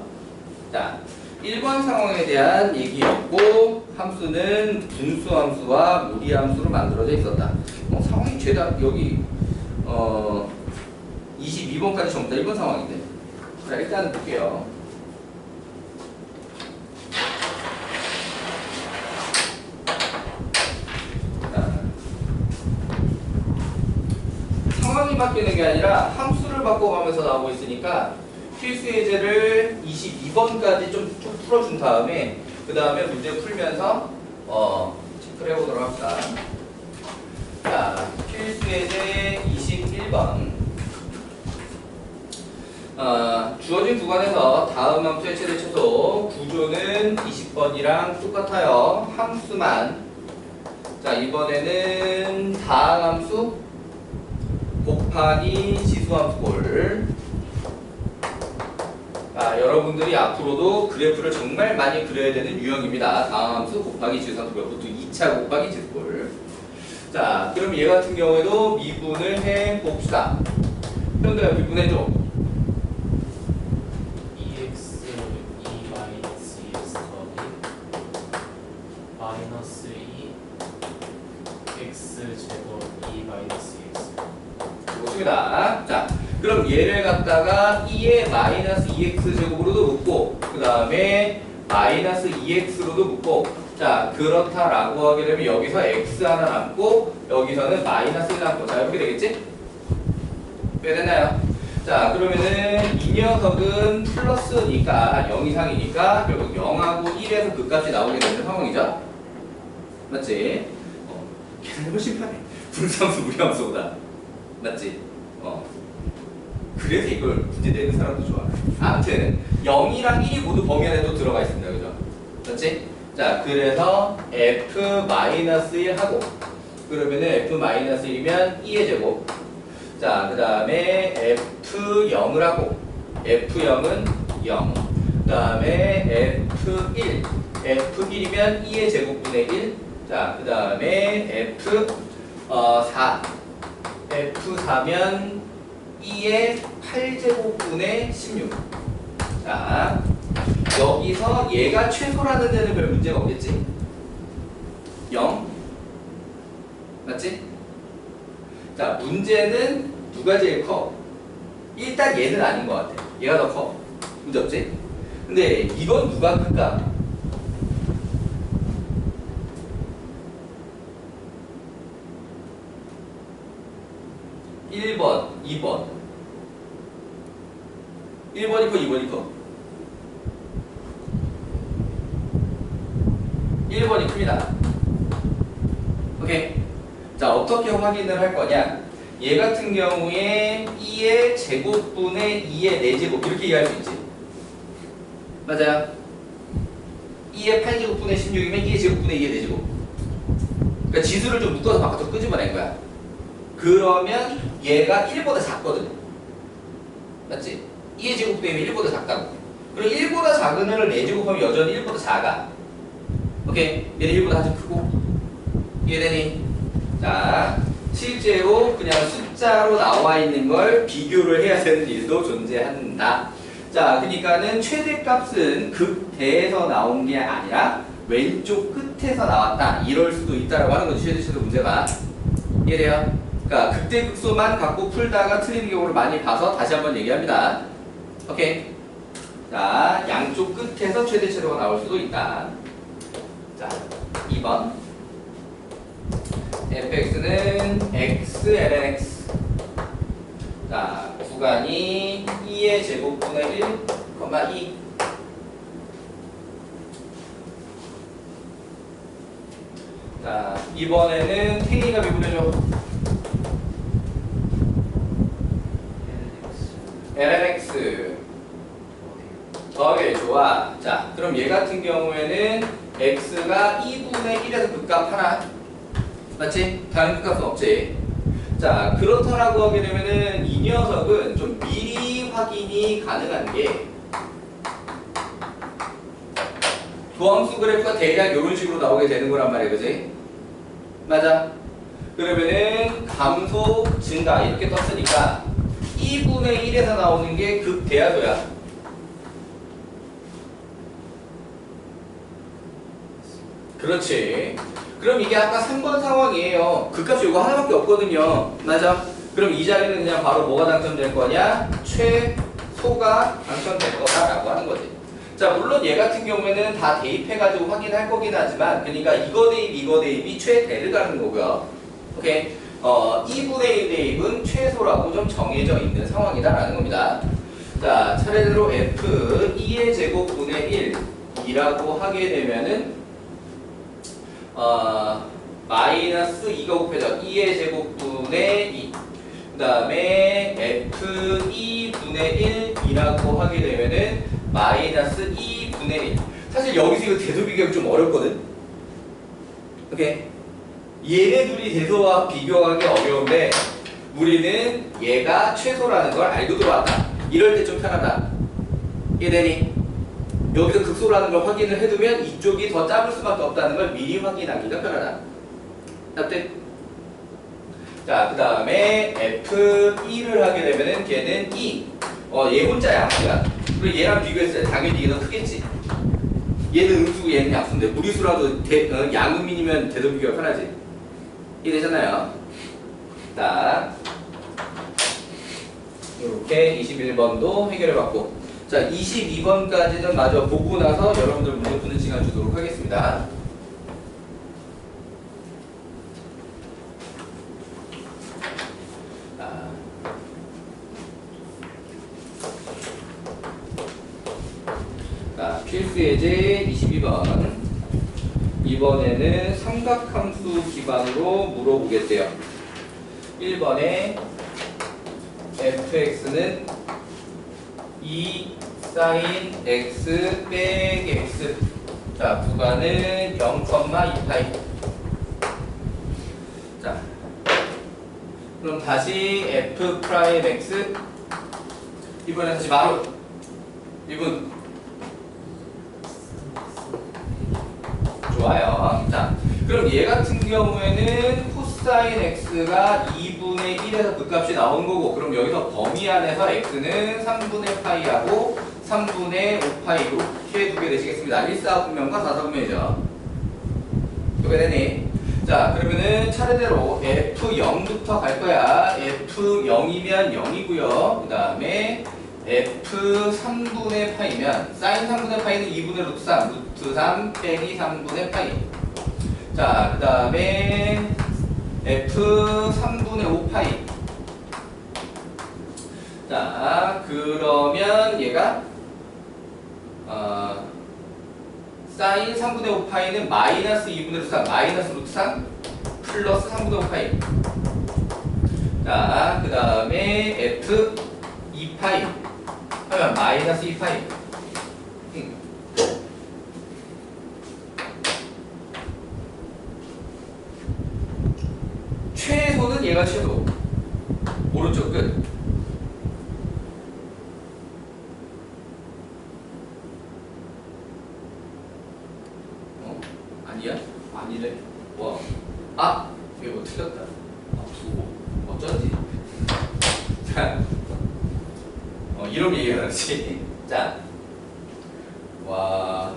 자, 1번 상황에 대한 얘기였고, 함수는 분수함수와 무리함수로 만들어져 있었다. 상황이 죄다 여기 22번까지 전부 다 1번 상황인데. 자, 일단은 볼게요. 자, 상황이 바뀌는 게 아니라 함수를 바꿔가면서 나오고 있으니까 필수 예제를 22번까지 좀 쭉 풀어준 다음에 그 다음에 문제 풀면서 체크를 해보도록 합시다. 자, 필수 예제 21번. 주어진 구간에서 다음 함수의 최대 최소 구조는 20번이랑 똑같아요. 함수만. 자, 이번에는 다항 함수 곱하기 지수함수꼴. 여러분들이 앞으로도 그래프를 정말 많이 그려야 되는 유형입니다. 다항함수 곱하기 지수함수꼴. 그것도 2차 곱하기 지수꼴. 자, 그럼 얘 같은 경우에도 미분을 해봅시다. 현도야 미분해줘. 2x 2 마이너스 2x 더하기 마이너스 2 x 제곱 2 마이너스 2x. 좋습니다. 자, 그럼 얘를 갖다가 2의 마이너스 2x 제곱으로도 묶고 그 다음에 마이너스 2x로도 묶고, 자, 그렇다라고 하게 되면 여기서 x 하나 남고 여기서는 마이너스 1 남고, 자, 이렇게 되겠지? 빼됐나요? 자, 그러면은 이 녀석은 플러스니까 0 이상이니까 결국 0하고 1에서 그 값이 나오게 되는 상황이죠? 맞지? 계산이 훨씬 편해. 분수함수 무리함수보다. 맞지? 그래서 이걸 문제 내는 사람도 좋아. 아무튼 0이랑 1이 모두 범위 안에 또 들어가 있습니다. 그죠? 맞지? 자, 그래서 f-1 하고, 그러면은 f-1이면 2의 제곱. 자, 그 다음에 f0을 하고, f0은 0. 그 다음에 f1. f1이면 2의 제곱분의 1. 자, 그 다음에 f4. f4면 2의 8제곱분의 16. 자, 여기서 얘가 최소라는 데는 별 문제가 없겠지? 0. 맞지? 자, 문제는 누가 제일 커? 일단 얘는 아닌 것 같아. 얘가 더 커. 문제 없지? 근데 이건 누가 클까? 1번, 2번. 1번이 커, 2번이 커? 1번이 큽니다. 오케이. 자, 어떻게 확인을 할 거냐? 얘 같은 경우에 2의 제곱분의 2의 4제곱 이렇게 이해할 수 있지. 맞아요. 2의 8제곱분의 16이면 2의 제곱분의 2의 4제곱. 그러니까 지수를 좀 묶어서 바깥으로 끄집어낸 거야. 그러면 얘가 1보다 작거든. 맞지? 2의 제곱분의 1보다 작다고. 그럼 1보다 작은 애를 4제곱하면 여전히 1보다 작아. 오케이. 얘는 1보다 아주 크고. 이해되니? 자, 실제로 그냥 숫자로 나와 있는 걸 비교를 해야 되는 일도 존재한다. 자, 그러니까는 최대값은 극대에서 나온 게 아니라 왼쪽 끝에서 나왔다. 이럴 수도 있다라고 하는 거지. 최대치도 문제가. 이해돼요? 그러니까 극대 극소만 갖고 풀다가 틀리는 경우를 많이 봐서 다시 한번 얘기합니다. 오케이. 자, 양쪽 끝에서 최대치도가 나올 수도 있다. 자, 2번. fx는 x lnx. 자, 구간이 2의 제곱분의 1, 2. 자, 이번에는 탱이가 미분해줘. lnx. 좋아. 자, 그럼 얘 같은 경우에는 x가 2분의 1에서 극값 하나. 맞지? 다른 극값은 없지. 자, 그렇다라고 하게 되면은 이 녀석은 좀 미리 확인이 가능한 게 도함수 그래프가 대략 이런 식으로 나오게 되는 거란 말이야, 그지? 맞아. 그러면은 감소 증가 이렇게 떴으니까 2분의 1에서 나오는 게 극대하도야. 그렇지. 그럼 이게 아까 3번 상황이에요. 극값이 이거 하나밖에 없거든요. 맞아? 그럼 이 자리는 그냥 바로 뭐가 당첨될 거냐? 최소가 당첨될 거다라고 하는 거지. 자, 물론 얘 같은 경우에는 다 대입해가지고 확인할 거긴 하지만, 그러니까 이거 대입, 이거 대입이 최대를 가는 거고요. 오케이? 2분의 1 대입은 최소라고 좀 정해져 있는 상황이다라는 겁니다. 자, 차례대로 f 2의 제곱분의 1이라고 하게 되면은 마이너스 2가 곱해져 2의 제곱분의 2. 그 다음에 f 2분의 1이라고 하게 되면은 마이너스 2분의 1. 사실 여기서 이거 대소 비교하기 좀 어렵거든. 오케이. 얘네 둘이 대소와 비교하기 어려운데 우리는 얘가 최소라는 걸 알고 들어왔다. 이럴 때 좀 편하다. 이해되니? 여기서 극소라는 걸 확인을 해두면 이쪽이 더 작을 수밖에 없다는 걸 미리 확인하기가 편하다. 납득? 자, 그 다음에 F2를 하게 되면은 걔는 2. 얘 혼자야, 얘가. 그리고 얘랑 비교했을 때 당연히 얘가 더 크겠지. 얘는 음수고 얘는 약수인데 무리수라도 양음인이면 대도 비교가 편하지. 이해되잖아요. 자, 이렇게 21번도 해결해봤고. 자, 22번까지는 마저 보고 나서 여러분들 문제 푸는 시간 주도록 하겠습니다. 자, 필수 예제 22번. 이번에는 삼각함수 기반으로 물어보겠대요. 1번에 fx는 2 사인 x 빼기 x. 자, 구간은 0,2파이. 자, 그럼 다시 f 프라임 x. 이번에 다시 바로 1분. 좋아요. 자, 그럼 얘 같은 경우에는 코사인 x가 2분의 3분의 1에서 그 값이 나오는 거고, 그럼 여기서 범위 안에서 x는 3분의 파이하고 3분의 5파이 이렇게 두게 되시겠습니다. 1사분면과 4사분면이죠. 두게 되니? 자, 그러면은 차례대로 F0부터 갈 거야. F0이면 0이고요. 그 다음에 F3분의 파이면 사인 3분의 파이는 2분의 루트 3, 루트 3 빼기 3분의 파이. 자, 그 다음에 F3분의 5파이. 자, 그러면 얘가 사인 3분의 5파이는 마이너스 2분의 루트 3, 마이너스 루트 3 플러스 3분의 5파이. 자, 그 다음에 F 2파이 하면 마이너스 2파이. 최소는 얘가 최소. 오른쪽 끝. 아니야? 아니래. 와. 아! 이거 뭐 틀렸다. 아, 두고. 어쩐지. 자. 이런 얘기가 나지. 자. 와.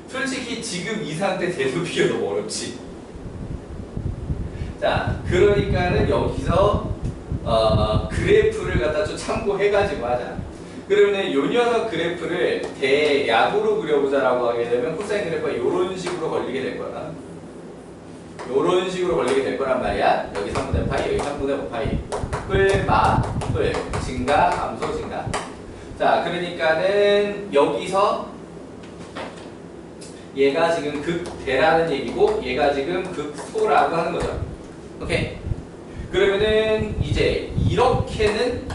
솔직히 지금 이 상태 대소비가 너무 어렵지. 자, 그러니까는 여기서 그래프를 갖다 좀 참고해가지고 하자. 그러면 요 녀석 그래프를 대약으로 그려보자라고 하게 되면 코사인 그래프가 이런 식으로 걸리게 될 거야. 이런 식으로 걸리게 될 거란 말이야. 여기 3분의 파이, 여기 3분의 5파이. 뿔마, 뿔, 증가, 감소, 증가. 자, 그러니까는 여기서 얘가 지금 극대라는 얘기고 얘가 지금 극소라고 하는 거죠. 오케이? 그러면은 이제 이렇게는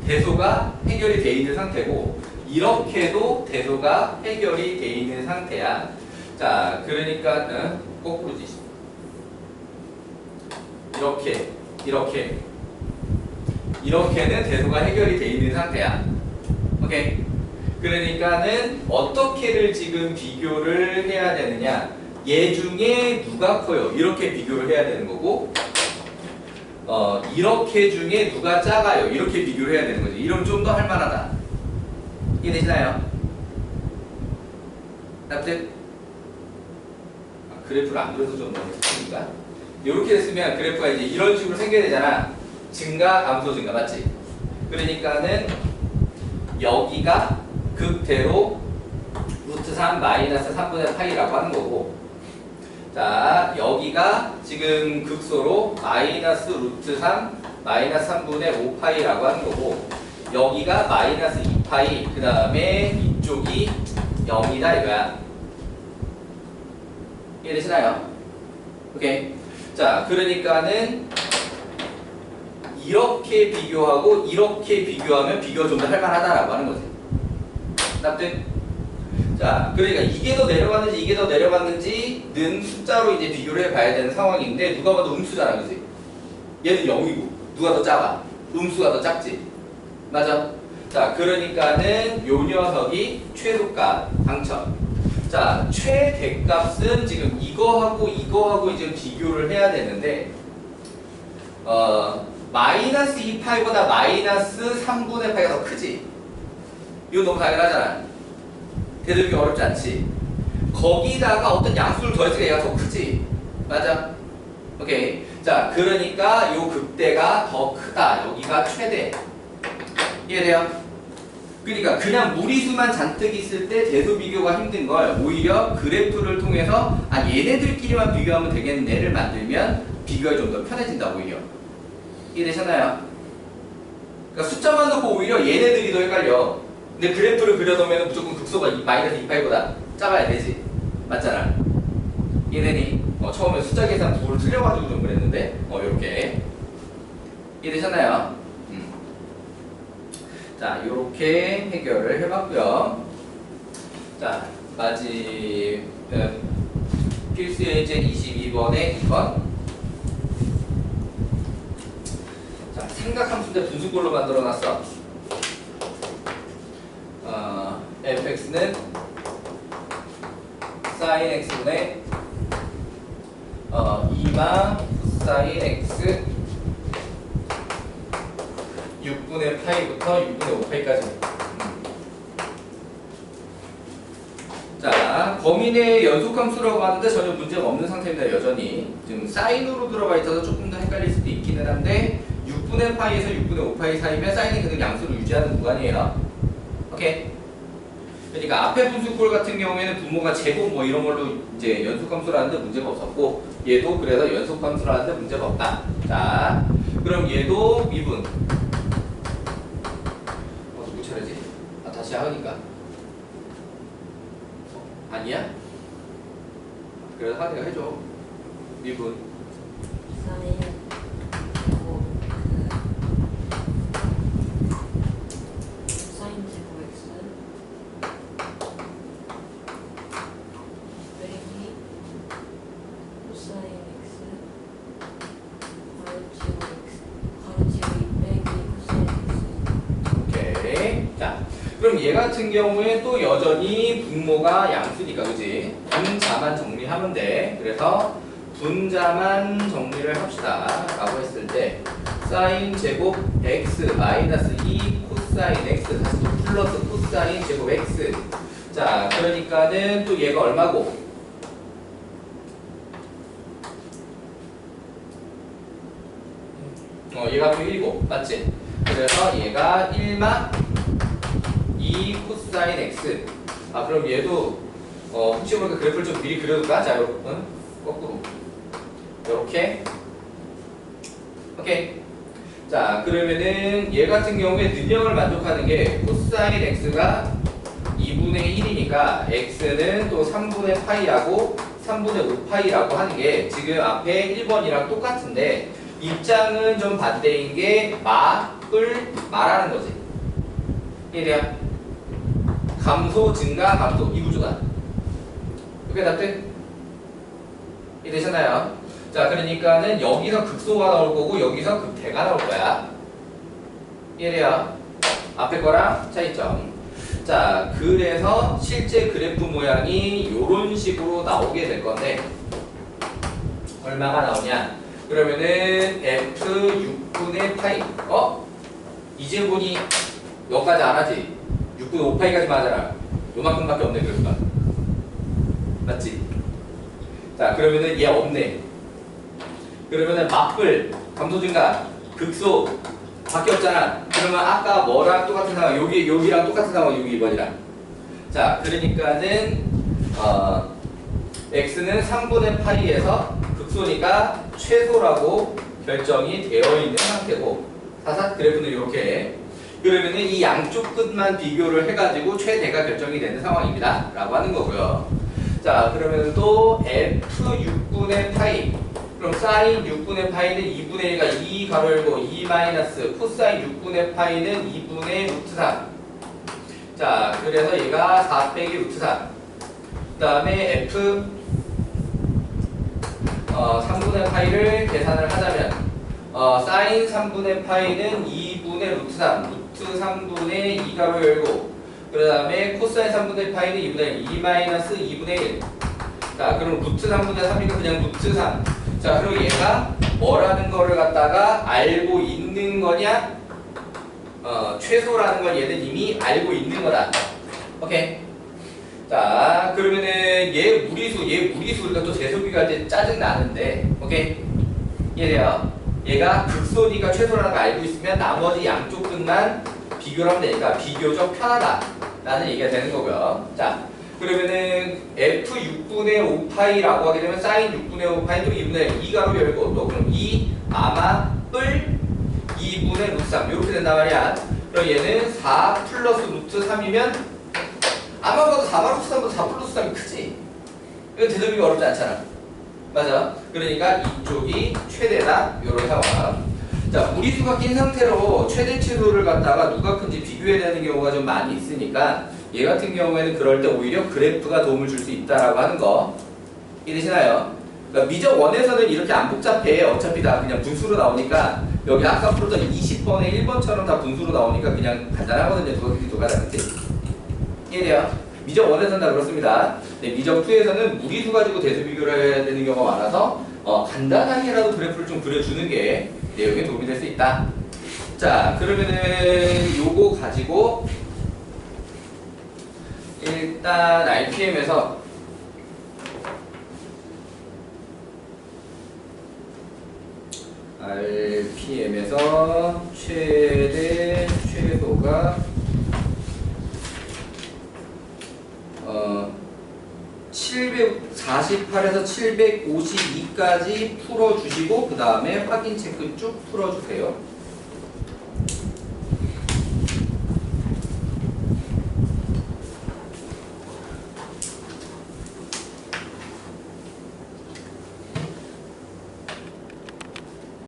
대소가 해결이 돼 있는 상태고 이렇게도 대소가 해결이 돼 있는 상태야. 자, 그러니까 거꾸로지. 이렇게는 대소가 해결이 돼 있는 상태야. 오케이? 그러니까는 어떻게를 지금 비교를 해야 되느냐? 얘 중에 누가 커요? 이렇게 비교를 해야 되는 거고, 이렇게 중에 누가 작아요? 이렇게 비교를 해야 되는 거지. 이러면 좀 더 할만하다. 이해되시나요? 납득? 그래프를 안 그려서 좀 너무 했으니까. 이렇게 됐으면 그래프가 이제 이런 식으로 생겨야 되잖아. 증가, 감소, 증가. 맞지? 그러니까는 여기가 극대로 루트 3 마이너스 3분의 파이라고 하는 거고, 자, 여기가 지금 극소로 마이너스 루트 3 마이너스 3분의 5파이라고 하는 거고, 여기가 마이너스 2파이, 그 다음에 이쪽이 0이다 이거야. 이해되시나요? 오케이. 자, 그러니까는 이렇게 비교하고 이렇게 비교하면 비교가 좀 더 할만하다라고 하는 거지. 납득? 자, 그러니까 이게 더 내려갔는지 이게 더 내려갔는지는 숫자로 이제 비교를 해봐야 되는 상황인데 누가 봐도 음수잖아, 그지? 얘는 0이고 누가 더 작아? 음수가 더 작지? 맞아? 자, 그러니까는 요 녀석이 최소값 당첨. 자, 최대값은 지금 이거하고 지금 비교를 해야 되는데 마이너스 2파이보다 마이너스 3분의 파이가 더 크지? 이거 너무 당연하잖아. 대들기 어렵지 않지? 거기다가 어떤 양수를 더했으니까 얘가 더 크지? 맞아? 오케이. 자, 그러니까 요 극대가 더 크다. 여기가 최대. 이해돼요? 그러니까 그냥 무리수만 잔뜩 있을 때 대소 비교가 힘든 걸 오히려 그래프를 통해서 얘네들끼리만 비교하면 되겠네를 만들면 비교가 좀 더 편해진다 오히려. 이해되셨나요? 그러니까 숫자만 놓고 오히려 얘네들이 더 헷갈려. 근데 그래프를 그려놓으면 무조건 극소가 마이너스 2파이보다 작아야 되지. 맞잖아. 이해되니? 처음에 숫자 계산 도를 틀려가지고 좀 그랬는데 요렇게. 이해되셨나요? 자, 요렇게 해결을 해봤고요. 자, 필수 예제 22번에 2번. 자, 삼각함수인데 분수꼴로 만들어놨어. fx는 sin x분의 2마 코사인 x 6분의 파이부터 6분의 5파이까지. 자, 범위내 연속함수라고 하는데 전혀 문제가 없는 상태입니다. 여전히 지금 사인으로 들어가 있어서 조금 더 헷갈릴 수도 있기는 한데 6분의 파이에서 6분의 5파이 사이면 사인이 그냥 양수를 유지하는 구간이에요. 오케이. 그러니까 앞에 분수꼴 같은 경우에는 분모가 제곱 뭐 이런 걸로 이제 연속함수라는데 문제가 없었고 얘도 그래서 연속함수라는데 문제가 없다. 자, 그럼 얘도 미분. 못 차려지? 아, 다시 하니까. 아니야? 그래서 하니까 해줘. 미분. 사인 제곱 사인 제곱 x 빼기 코사인 x 가로치고 2 빼기 코사인 x. 오케이. 자, 그럼 얘 같은 경우에 또 여전히 분모가 양수니까, 그지? 분자만 정리하면 돼. 그래서 분자만 정리를 합시다. 라고 했을 때, 사인 제곱 x 마이너스 2 코사인 x 다시 또 플러스 코사인 제곱 x. 자, 그러니까는 또 얘가 얼마고? 얘가 또 1고, 맞지? 그래서 얘가 1마 2 코사인 x. 아, 그럼 얘도 혹시 모르니까 그래프를 좀 미리 그려둘까? 자, 여러분 거꾸로 이렇게. 오케이. 자, 그러면은 얘 같은 경우에 능력을 만족하는 게 코사인 x가 2분의 1이니까 x는 또 3분의 파이하고 3분의 5파이라고 하는 게 지금 앞에 1번이랑 똑같은데 입장은 좀 반대인 게 마라는 거지. 이해돼요? 감소, 증가, 감소 이 구조다. 이렇게 답돼? 이해되셨나요? 자, 그러니까는 여기서 극소가 나올 거고 여기서 극대가 나올 거야. 이해돼요? 앞에 거랑 차이점. 자, 그래서 실제 그래프 모양이 이런 식으로 나오게 될 건데 얼마가 나오냐? 그러면은 f 6분의 파이. 이제 보니 여기까지 안 하지? 6분의 5파이까지 맞아라. 요만큼밖에 없네, 그래프가. 맞지? 자, 그러면은 얘 없네. 그러면은 맞불, 감소 증가, 극소 밖에 없잖아. 그러면 아까 뭐랑 똑같은 상황, 여기랑 똑같은 상황, 여기 2번이랑. 자, 그러니까는 x는 3분의 파이에서 극소니까 최소라고 결정이 되어 있는 상태고 사사 그래프는 이렇게. 그러면은 이 양쪽 끝만 비교를 해가지고 최대가 결정이 되는 상황입니다. 라고 하는 거고요. 자, 그러면 또 f6분의 파이. 그럼 사인 6분의 파이는 2분의 1가 2 가로 열고 2 마이너스 코사인 6분의 파이는 2분의 루트 3. 자, 그래서 얘가 4 빼기 루트 3. 그 다음에 f 3분의 파이를 계산을 하자면 사인 3분의 파이는 2분의 루트 3, 루트 3분의 2 가로 열고 그 다음에 코사인 3분의 파이는 2분의 1, 2 마이너스 2분의 1. 자, 그럼 루트 3분의 3이니까 그냥 루트 3. 자, 그럼 얘가 뭐라는 거를 갖다가 알고 있는 거냐? 최소라는 걸 얘는 이미 알고 있는 거다. 오케이. 자, 그러면은 얘 무리수 우리가 또 재수비가 할 때 짜증 나는데, 오케이? 이해돼요? 얘가 극소니까 최소라는 걸 알고 있으면 나머지 양쪽 끝만 비교를 하면 되니까 비교적 편하다라는 얘기가 되는 거고요. 자, 그러면은 f 6분의 5파이라고 하게 되면 사인 6분의 5파이 또 2분의 2가로 열고 또 그럼 2 아마 뿔 2분의 루트 3 이렇게 된단 말이야. 그럼 얘는 4 플러스 루트 3이면 아마 봐도 4만 루트 3보다 4 플러스 3이 크지. 이거 대답이가 어렵지 않잖아. 맞아. 그러니까 이쪽이 최대다. 이런 상황. 자, 무리수가 낀 상태로 최대치수를 갖다가 누가 큰지 비교해야 되는 경우가 좀 많이 있으니까 얘 같은 경우에는 그럴 때 오히려 그래프가 도움을 줄 수 있다라고 하는 거 이해되시나요? 그러니까 미적 원에서는 이렇게 안 복잡해. 어차피 다 그냥 분수로 나오니까 여기 아까 풀었던 20번에 1번처럼 다 분수로 나오니까 그냥 간단하거든요. 누가 다른지 이해돼요? 미적 1에서는 다 그렇습니다. 네, 미적 2에서는 무리수 가지고 대수 비교를 해야 되는 경우가 많아서 간단하게라도 그래프를 좀 그려주는 게 내용에 도움이 될 수 있다. 자, 그러면은 요거 가지고 일단 RPM에서 최대 최소가 748에서 752까지 풀어주시고 그 다음에 확인 체크 쭉 풀어주세요.